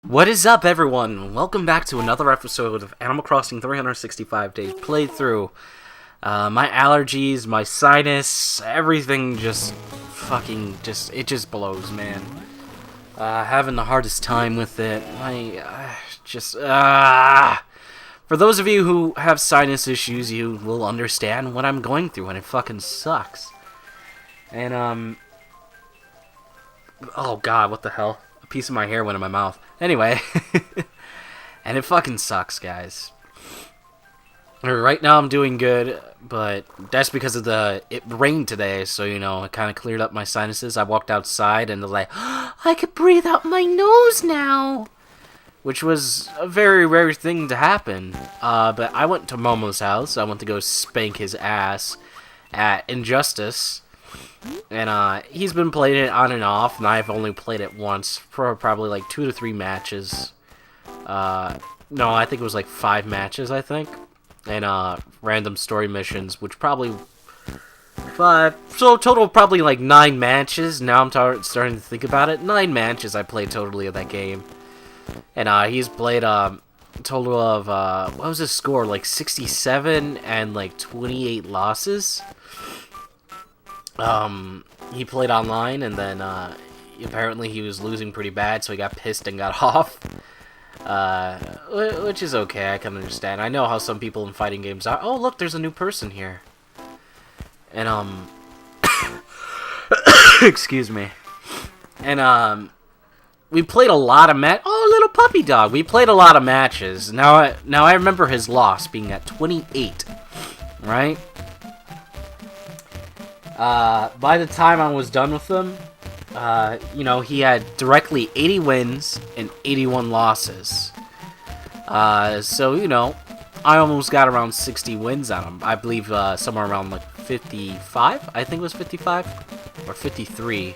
What is up, everyone? Welcome back to another episode of Animal Crossing 365 Days Playthrough. My allergies, my sinus, everything just blows, man. Having the hardest time with it. For those of you who have sinus issues, you will understand what I'm going through, and it fucking sucks. And, oh god, what the hell? A piece of my hair went in my mouth. Anyway, and it fucking sucks, guys. Right now I'm doing good, but that's because of it rained today, so, you know, it kind of cleared up my sinuses. I walked outside and was like, I could breathe out my nose now! Which was a very rare thing to happen. But I went to Momo's house. I went to go spank his ass at Injustice. And he's been playing it on and off, and I've only played it once for probably like 2 to 3 matches. No, I think it was like 5 matches, I think. And random story missions, which probably 5. So total probably like 9 matches. Now I'm starting to think about it. 9 matches I played totally of that game. And he's played a total of, what was his score? Like 67 and like 28 losses. He played online, and then, apparently he was losing pretty bad, so he got pissed and got off. Which is okay, I can understand. I know how some people in fighting games are. Oh, look, there's a new person here. And, excuse me. And, we played a lot of oh, little puppy dog. We played a lot of matches. Now I remember his loss being at 28, right? By the time I was done with him, you know, he had directly 80 wins and 81 losses. So, you know, I almost got around 60 wins on him. I believe, somewhere around, like, 55? I think it was 55? Or 53.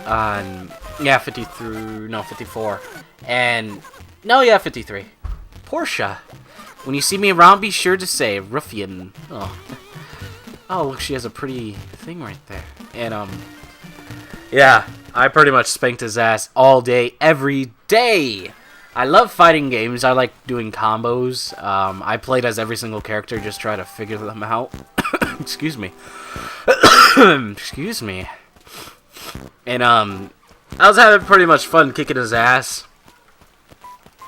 Yeah, 53, no, 54. And, no, yeah, 53. Portia. When you see me around, be sure to say, Ruffian. Oh. Oh, look, she has a pretty thing right there. And, yeah, I pretty much spanked his ass all day, every day. I love fighting games. I like doing combos. I played as every single character, just try to figure them out. Excuse me. Excuse me. And, I was having pretty much fun kicking his ass.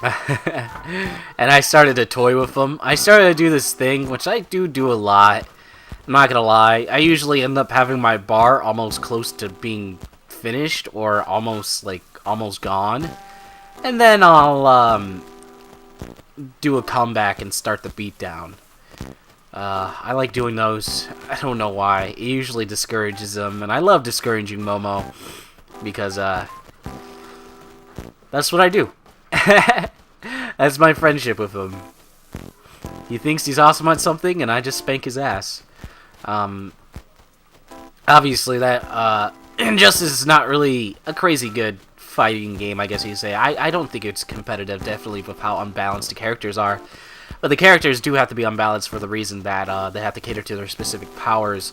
And I started to toy with him. I started to do this thing, which I do a lot. I'm not gonna lie, I usually end up having my bar almost close to being finished, or almost gone. And then I'll, do a comeback and start the beatdown. I like doing those. I don't know why. It usually discourages them, and I love discouraging Momo, because, that's what I do. That's my friendship with him. He thinks he's awesome at something, and I just spank his ass. Obviously that, Injustice is not really a crazy good fighting game, I guess you'd say. I don't think it's competitive, definitely, with how unbalanced the characters are. But the characters do have to be unbalanced for the reason that, they have to cater to their specific powers.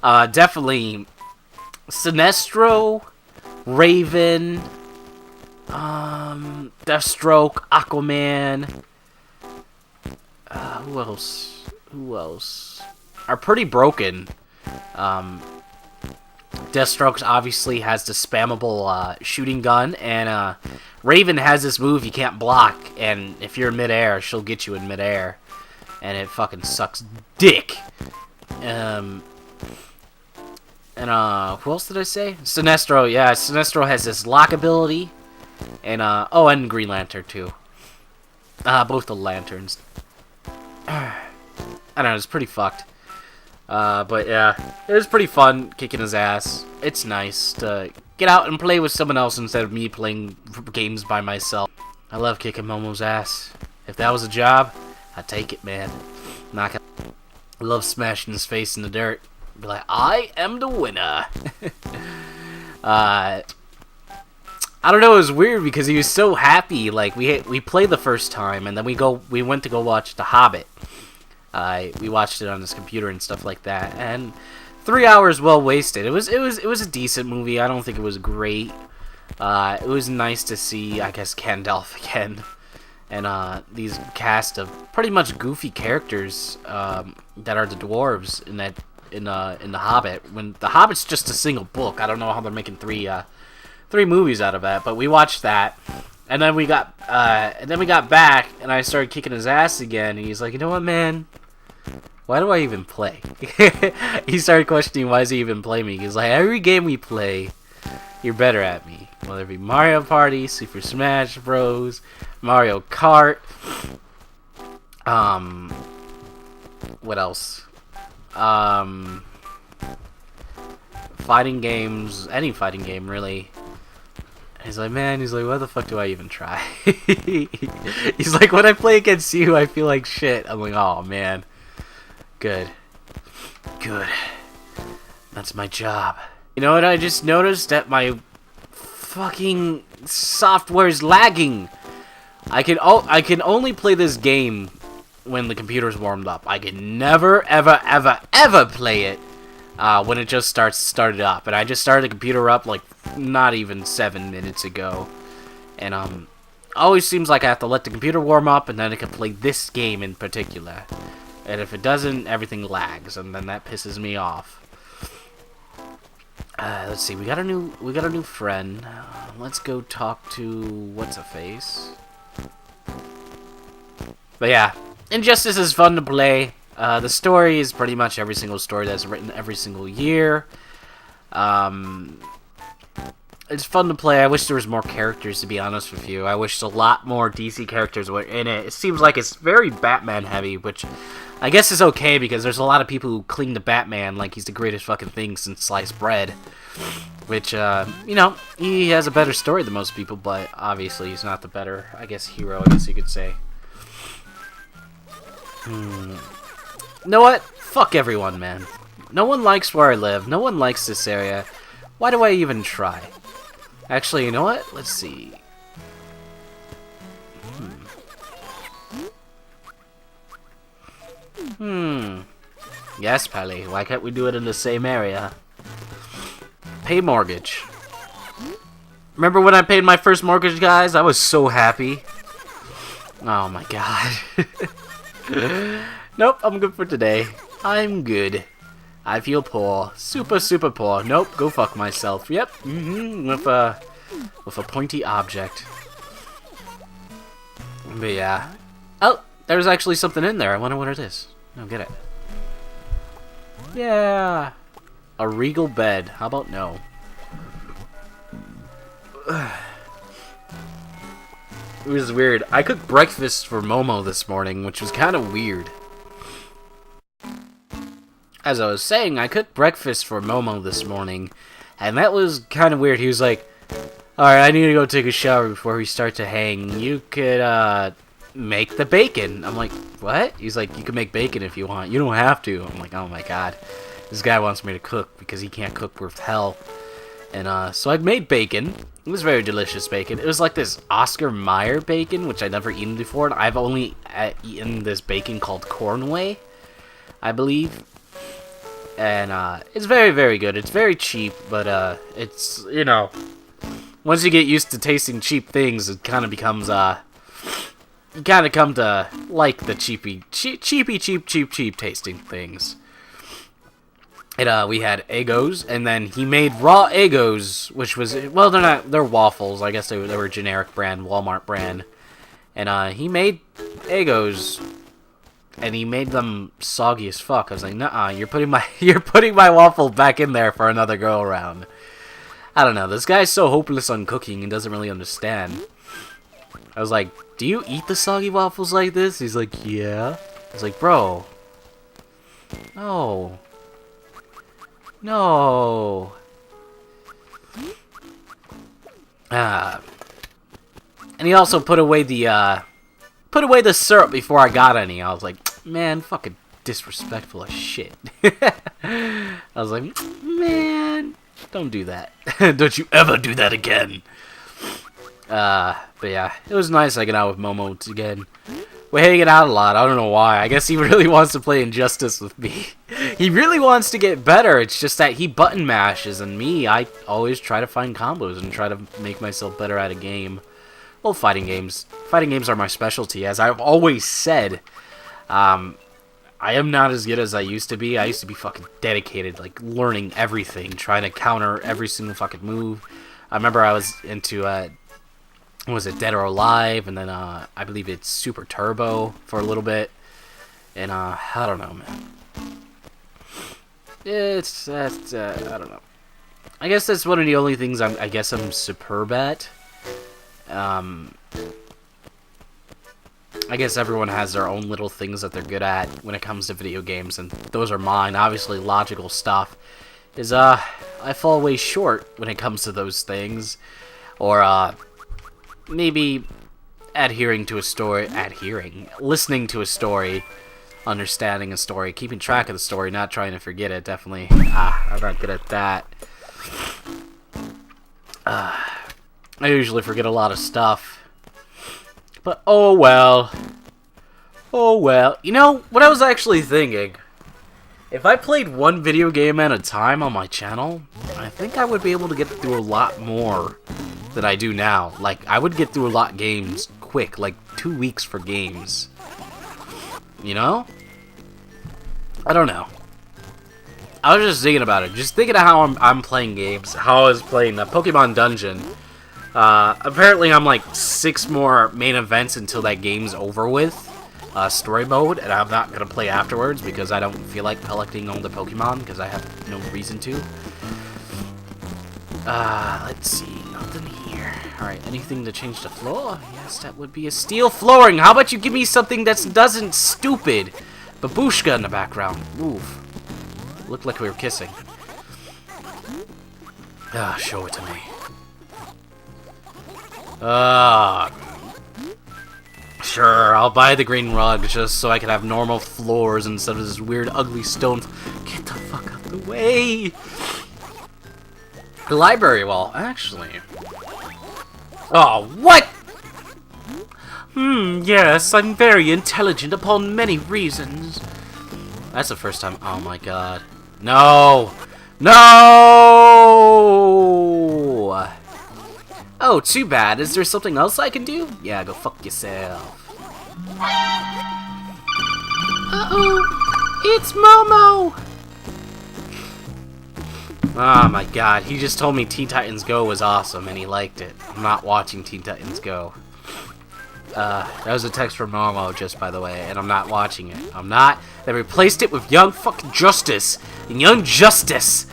Definitely Sinestro, Raven, Deathstroke, Aquaman, who else? Are pretty broken. Deathstroke obviously has the spammable shooting gun, and Raven has this move you can't block, and if you're in midair, she'll get you in midair, and it fucking sucks dick. And who else did I say? Sinestro, yeah, Sinestro has this lock ability, and oh, and Green Lantern too. Both the lanterns. I don't know, it's pretty fucked. But yeah, it was pretty fun kicking his ass. It's nice to get out and play with someone else instead of me playing games by myself. I love kicking Momo's ass. If that was a job, I'd take it, man. I love smashing his face in the dirt. Be like, I am the winner. I don't know, it was weird because he was so happy. Like, we played the first time, and then we went to go watch The Hobbit. We watched it on his computer and stuff like that, and 3 hours well wasted. It was a decent movie. I don't think it was great. It was nice to see, I guess, Gandalf again. And these cast of pretty much goofy characters that are the dwarves in the Hobbit. When the Hobbit's just a single book, I don't know how they're making three movies out of that. But we watched that, and then we got back, and I started kicking his ass again. And he's like, you know what, man? Why do I even play? He started questioning why does he even play me. He's like, every game we play, you're better at me. Whether it be Mario Party, Super Smash Bros, Mario Kart, what else? Fighting games, any fighting game really. He's like, man, why the fuck do I even try? He's like, when I play against you, I feel like shit. I'm like, oh man, good. That's my job. You know what I just noticed? That my fucking software's lagging. I can only play this game when the computer's warmed up. I can never, ever play it when it just started up. And I just started the computer up like not even 7 minutes ago. And always seems like I have to let the computer warm up and then it can play this game in particular. And if it doesn't, everything lags, and then that pisses me off. Let's see. We got a new friend. Let's go talk to what's-a-face. But yeah, Injustice is fun to play. The story is pretty much every single story that's written every single year. It's fun to play. I wish there was more characters, to be honest with you. I wish a lot more DC characters were in it. It seems like it's very Batman heavy, which I guess is okay because there's a lot of people who cling to Batman like he's the greatest fucking thing since sliced bread. Which, you know, he has a better story than most people, but obviously he's not the better, I guess, hero, I guess you could say. You know what? Fuck everyone, man. No one likes where I live. No one likes this area. Why do I even try? Actually, you know what? Let's see. Yes, Pally. Why can't we do it in the same area? Pay mortgage. Remember when I paid my first mortgage, guys? I was so happy. Oh my god. Nope, I'm good for today. I'm good. I feel poor. Super, super poor. Nope, go fuck myself. Yep, with a pointy object. But yeah. Oh, there's actually something in there. I wonder what it is. No, get it. Yeah. A regal bed. How about no? It was weird. I cooked breakfast for Momo this morning, which was kind of weird. As I was saying, I cooked breakfast for Momo this morning, and that was kind of weird. He was like, alright, I need to go take a shower before we start to hang. You could, make the bacon. I'm like, what? He's like, you can make bacon if you want. You don't have to. I'm like, oh my god. This guy wants me to cook because he can't cook worth hell. And, so I made bacon. It was very delicious bacon. It was like this Oscar Mayer bacon, which I'd never eaten before. And I've only eaten this bacon called Cornway, I believe. And, it's very, very good. It's very cheap, but, it's, you know, once you get used to tasting cheap things, it kind of becomes, you kind of come to like the cheap tasting things. And, we had Eggos, and then he made raw Eggos, which was, well, they're waffles. I guess they were generic brand, Walmart brand. And, he made Eggos, and he made them soggy as fuck. I was like, nuh-uh, you're putting my waffle back in there for another go around. I don't know, this guy's so hopeless on cooking and doesn't really understand. I was like, do you eat the soggy waffles like this? He's like, yeah. I was like, bro. No. No. And he also put away the syrup before I got any. I was like, man, fucking disrespectful as shit. I was like, man, don't do that. Don't you ever do that again. But yeah, it was nice hanging out with Momo again. We're hanging out a lot. I don't know why. I guess he really wants to play Injustice with me. He really wants to get better. It's just that he button mashes, and me, I always try to find combos and try to make myself better at a game. Well, fighting games. Fighting games are my specialty, as I've always said. I am not as good as I used to be. I used to be fucking dedicated, like, learning everything, trying to counter every single fucking move. I remember I was into, was it Dead or Alive, and then, I believe it's Super Turbo for a little bit. And, I don't know, man. I don't know. I guess that's one of the only things I guess I'm superb at. I guess everyone has their own little things that they're good at when it comes to video games, and those are mine. Obviously, logical stuff is, I fall way short when it comes to those things. Or, maybe listening to a story, understanding a story, keeping track of the story, not trying to forget it, definitely. I'm not good at that. I usually forget a lot of stuff. But, oh well. Oh well. You know, what I was actually thinking, if I played one video game at a time on my channel, I think I would be able to get through a lot more than I do now. Like, I would get through a lot of games quick, like 2 weeks for games. You know? I don't know. I was just thinking about it. Just thinking of how I'm playing games. How I was playing Pokemon Dungeon. Apparently I'm like 6 more main events until that game's over with. Story mode, and I'm not going to play afterwards because I don't feel like collecting all the Pokemon because I have no reason to. Let's see. Nothing here. Alright, anything to change the floor? Yes, that would be a steel flooring. How about you give me something that doesn't stupid? Babushka in the background. Move. Looked like we were kissing. Show it to me. Sure, I'll buy the green rug just so I can have normal floors instead of this weird, ugly stone. Get the fuck out of the way! The library wall, actually. Oh, what? Yes, I'm very intelligent upon many reasons. That's the first time. Oh my god. No! No! Oh, too bad. Is there something else I can do? Yeah, go fuck yourself. Uh-oh. It's Momo! Oh my god, he just told me Teen Titans Go was awesome and he liked it. I'm not watching Teen Titans Go. That was a text from Momo, just by the way, and I'm not watching it. I'm not. They replaced it with Young fucking Justice. And Young Justice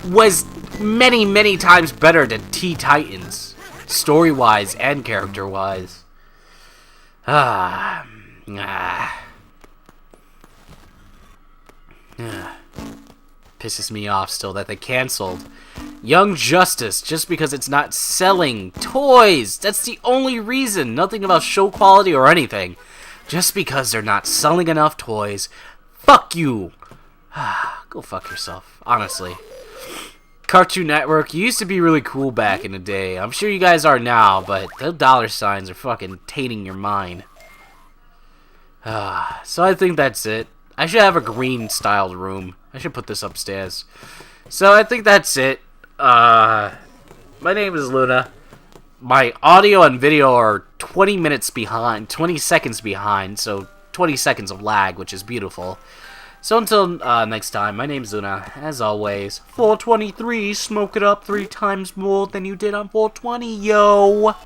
was many, many times better than Teen Titans. Story-wise and character-wise. Pisses me off still that they canceled Young Justice just because it's not selling toys. That's the only reason. Nothing about show quality or anything. Just because they're not selling enough toys. Fuck you. Go fuck yourself, honestly. Cartoon Network used to be really cool back in the day. I'm sure you guys are now, but the dollar signs are fucking tainting your mind. So I think that's it. I should have a green styled room. I should put this upstairs. So I think that's it. My name is Luna. My audio and video are 20 minutes behind, 20 seconds behind, so 20 seconds of lag, which is beautiful. So until next time, my name's Luna. As always, 423, smoke it up 3 times more than you did on 420, yo!